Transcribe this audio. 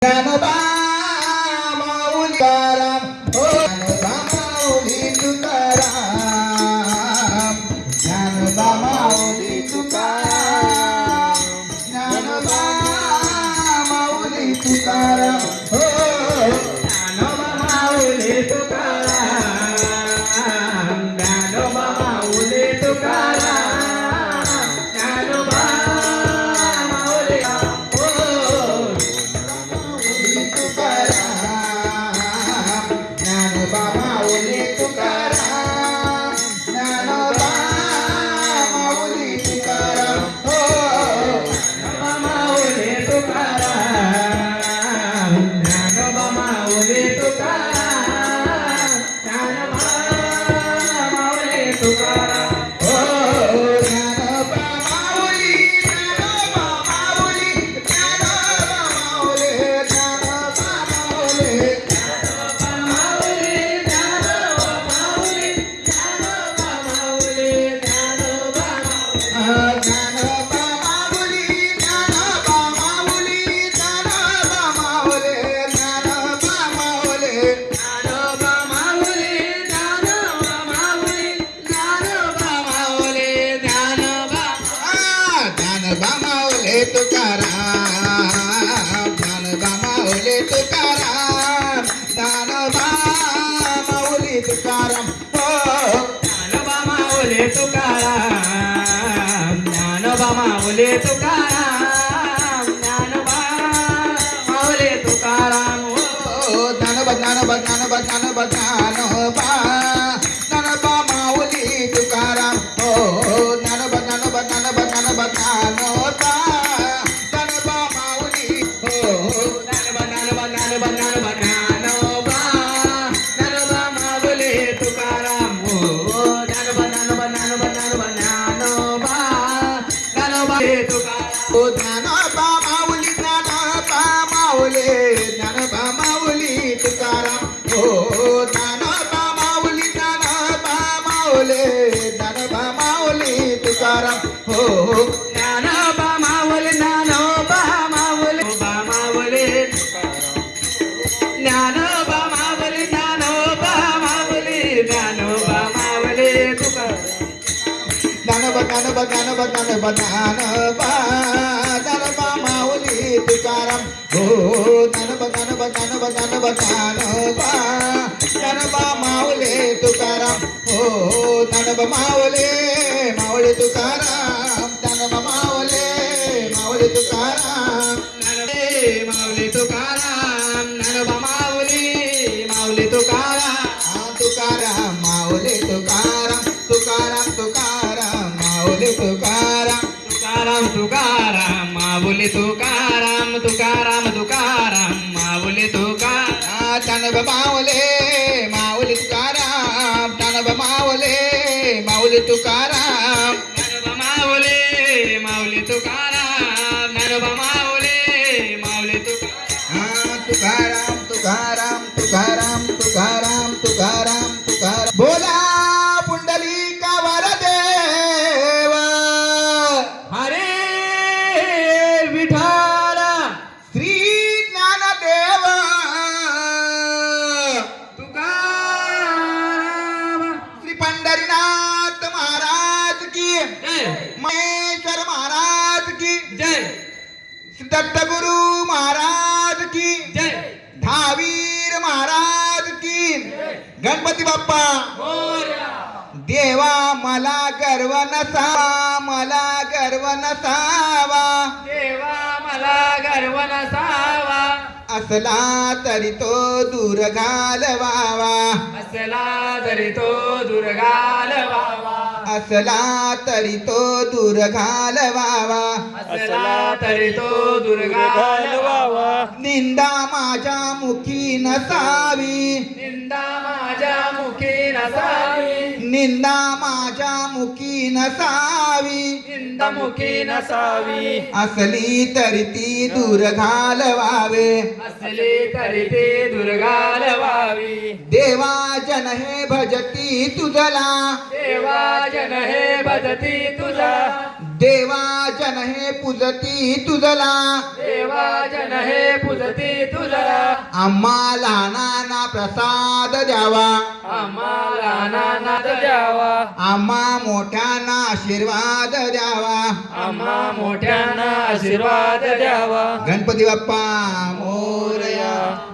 ज्ञानोबा माऊली तुकाराम, हो ज्ञानोबा माऊली तुकाराम, ज्ञानोबा माऊली तुकाराम, ज्ञानोबा माऊली तुकाराम, हो ज्ञानोबा माऊली तुकाराम, ज्ञानोबा माऊली तुकाराम, ज्ञानोबा माऊली हो ज्ञानोबा माऊली तुकाराम, ज्ञानोबा माऊली तुकाराम, हो ज्ञानोबा माऊली तुकाराम, ज्ञानोबा माऊली तुकाराम, ज्ञानोबा माऊली तुकाराम, हो ज्ञानोबा माऊली, ज्ञानोबा माऊली, ज्ञानोबा माऊली, ज्ञानोबा माऊली, ज्ञानोबा माऊली, ज्ञानोबा माऊली, ज्ञानोबा माऊली, ज्ञानोबा माऊली, ज्ञानोबा माऊली, ज्ञानोबा माऊली, ज्ञानोबा माऊली, ज्ञानोबा ज्ञानोबा माऊली तुकाराम, ज्ञानोबा माऊली तुकाराम, ज्ञानोबा माऊली तुकाराम, हो ज्ञानोबा माऊली तुकाराम, ज्ञानोबा माऊली तुकाराम, ज्ञानोबा माऊली तुकाराम, हो ज्ञानोबा ज्ञानोबा ज्ञानोबा ज्ञानोबा ज्ञानोबा ज्ञानोबा माऊली तुकाराम, हो ज्ञानोबा ज्ञानोबा ज्ञानोबा ज्ञानोबा ज्ञानोबा ज्ञानोबा माऊली, हो ज्ञानोबा ज्ञानोबा ज्ञानोबा ज्ञानोबा ज्ञानोबा ज्ञानोबा माऊली तुकाराम, हो ज्ञानोबा ज्ञानोबा ज्ञानोबा ज्ञानोबा ज्ञानोबा ज्ञानोबा तुकाराम, हो ज्ञानोबा माऊली, ज्ञानोबा माऊली, ज्ञानोबा माऊली तुकाराम, हो ज्ञानोबा माऊली, ज्ञानोबा माऊली, ज्ञानोबा माऊली तुकाराम, हो ज्ञानोबा माऊली, ज्ञानोबा माऊली, ज्ञानोबा माऊली, ज्ञानोबा माऊली, ज्ञानोबा माऊली, ज्ञानोबा माऊली तुकाराम, ज्ञानोबा ज्ञानोबा ज्ञानोबा ज्ञानोबा ज्ञानोबा ज्ञानोबा माऊली तुकाराम, हो ज्ञानोबा ज्ञानोबा ज्ञानोबा ज्ञानोबा ज्ञानोबा ज्ञानोबा माऊली तुकाराम, हो ज्ञानोबा माऊली माऊली तुकाराम, ज्ञानोबा माऊली माऊली तुकाराम, माऊली तुकाराम, ज्ञानोबा माऊली माऊली तुकाराम, तुकाराम माऊली तुकाराम, तुकाराम तुकाराम माऊली तुकाराम, तुकाराम तुकाराम माऊली तुकाराम, तुकाराम तुकाराम माऊली तुकाराम, ज्ञानोबा माऊली माऊली तुकाराम, ज्ञानोबा माऊली माऊली तुकाराम, ज्ञानोबा माऊली माऊली तुकाराम, ज्ञानोबा माऊली माऊली तुकाराम, तुकाराम तुकाराम तुकाराम तुकाराम तुकाराम तुकाराम, बोला पुंडलिका वरदेव हरे विठ्ठल श्री ज्ञानदेव तुकाराम, श्री पंढरीनाथ महाराज की जय, महेश्वर महाराज की जय, श्री दत्तगुरु महाराज की जय, दहावीर महाराज की गणपती बाप्पा देवा मला गर्व नसावा, मला गर्व नसावा, देवा मला गर्व नसावा, असला तरी तो दूर घालवावा, असला तरी तो दुर्गालवावा, असला तरी तो दूर घालवावा, असला तरी तो दुर्गालवावा, निंदा माझ्या मुखी नसावी, निंदा माझ्या मुखी नसावी, निंदा माझ्या मुखी नसावी, निंदमुखी नसावी, असली तरी ती दूर घालवावे. असली तरी ती दुर्गालवावी. देवा जन हे भजती तुझला, देवा जन हे भजती तुझा, देवा जन हे पूजती तुझला. देवा जन हे पूजती तुझा. आम्हाला नाना प्रसाद द्यावा, आम्हाला नानाद द्यावा, आम्हा मोठ्यांना आशीर्वाद द्यावा. आम्हा मोठ्यांना आशीर्वाद द्यावा. गणपती बाप्पा मोरया.